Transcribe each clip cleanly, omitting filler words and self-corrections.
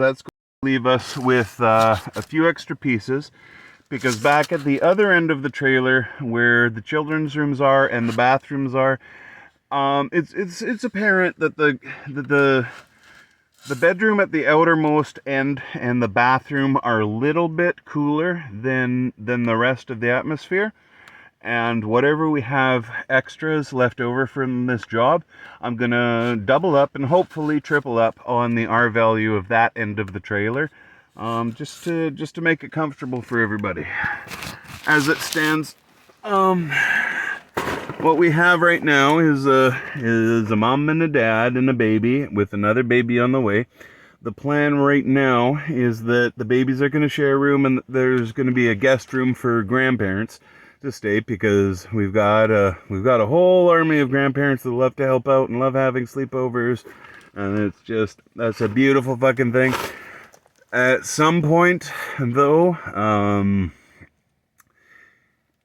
That's going to leave us with a few extra pieces, because back at the other end of the trailer where the children's rooms are and the bathrooms are, it's apparent that the bedroom at the outermost end and the bathroom are a little bit cooler than the rest of the atmosphere. And whatever we have extras left over from this job, I'm gonna double up and hopefully triple up on the R value of that end of the trailer, just to make it comfortable for everybody. As it stands, what we have right now is a mom and a dad and a baby with another baby on the way. The plan right now is that the babies are going to share a room, and there's going to be a guest room for grandparents to stay, because we've got a whole army of grandparents that love to help out and love having sleepovers, and that's a beautiful fucking thing. At some point, though,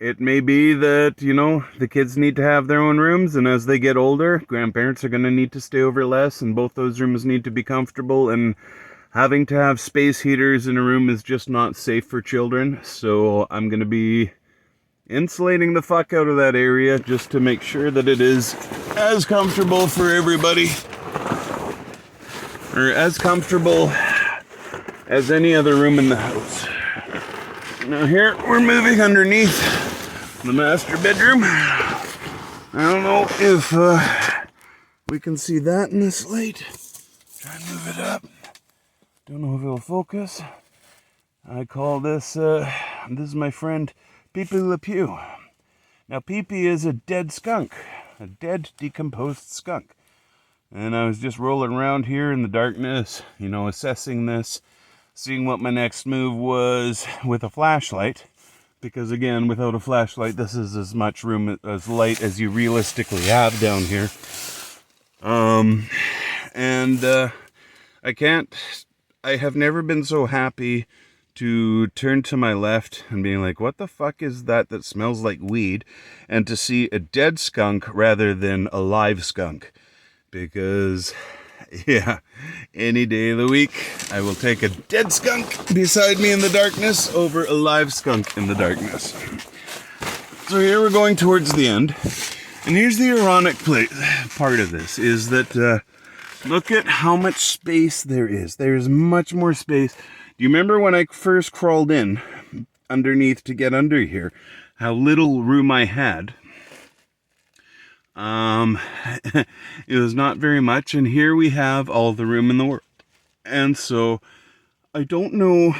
it may be that, the kids need to have their own rooms, and as they get older, grandparents are going to need to stay over less, and both those rooms need to be comfortable, and having to have space heaters in a room is just not safe for children. So I'm going to be insulating the fuck out of that area just to make sure that it is as comfortable for everybody, or as comfortable as any other room in the house. Now here we're moving underneath the master bedroom. I don't know if we can see that in this light. Try and move it up. Don't know if it'll focus. I call this this is my friend Pee-Pee Le Pew. Now Pee-Pee is a dead skunk, a dead decomposed skunk. And I was just rolling around here in the darkness, assessing this, seeing what my next move was with a flashlight. Because again, without a flashlight, this is as much room as light as you realistically have down here. I have never been so happy to turn to my left and being like, what the fuck is that smells like weed? And to see a dead skunk rather than a live skunk. Because, yeah, any day of the week, I will take a dead skunk beside me in the darkness over a live skunk in the darkness. So here we're going towards the end. And here's the ironic part of this, is that, look at how much space there is. There's much more space. Do you remember when I first crawled in underneath to get under here, how little room I had? It was not very much, and here we have all the room in the world. And so I don't know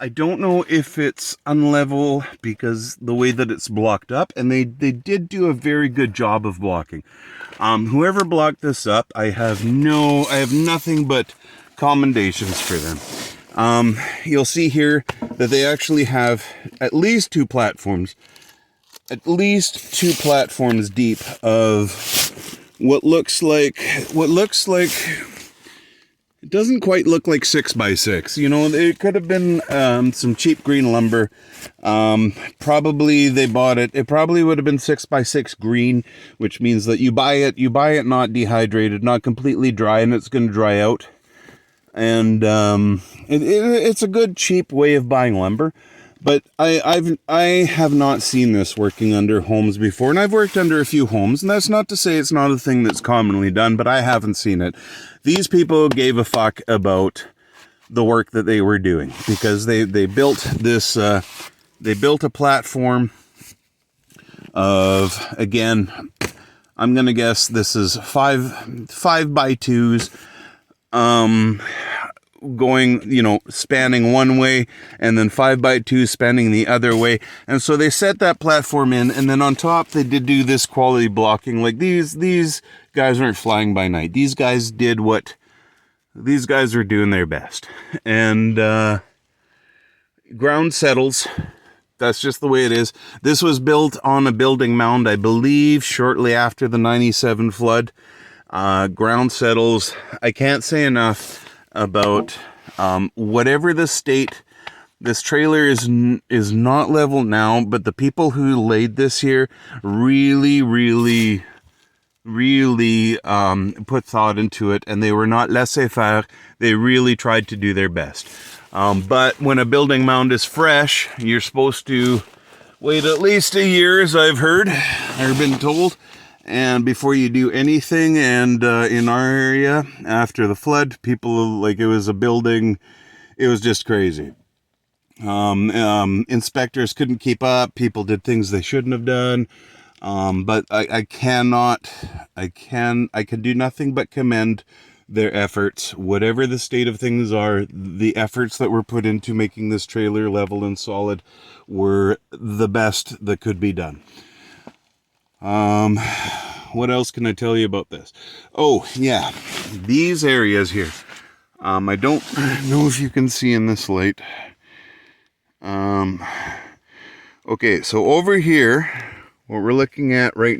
if it's unlevel because the way that it's blocked up, and they did do a very good job of blocking. Whoever blocked this up, I have nothing but commendations for them. You'll see here that they actually have at least two platforms deep of what looks like, it doesn't quite look like 6x6. It could have been some cheap green lumber. Probably they bought it. It probably would have been 6x6 green, which means that you buy it not dehydrated, not completely dry, and it's going to dry out. And it's a good cheap way of buying lumber. But I have not seen this working under homes before, and I've worked under a few homes, and that's not to say it's not a thing that's commonly done, but I haven't seen it. These people gave a fuck about the work that they were doing, because they built this, they built a platform of, again, I'm going to guess this is 5x2s, going, spanning one way, and then 5x2 spanning the other way. And so they set that platform in, and then on top they did do this quality blocking. Like these guys aren't flying by night. These guys did what these guys are doing their best. And ground settles. That's just the way it is. This was built on a building mound, I believe, shortly after the 97 flood. Ground settles. I can't say enough about whatever the state. This trailer is not level now, but the people who laid this here really really put thought into it, and they were not laissez-faire. They really tried to do their best. But when a building mound is fresh, you're supposed to wait at least a year, as I've heard or been told, and before you do anything. And in our area, after the flood, people, like, it was a building, it was just crazy. Inspectors couldn't keep up. People did things they shouldn't have done. But I can do nothing but commend their efforts. Whatever the state of things are, the efforts that were put into making this trailer level and solid were the best that could be done. What else can I tell you about this? Oh, yeah, these areas here. I don't know if you can see in this light. Okay, so over here, what we're looking at right now,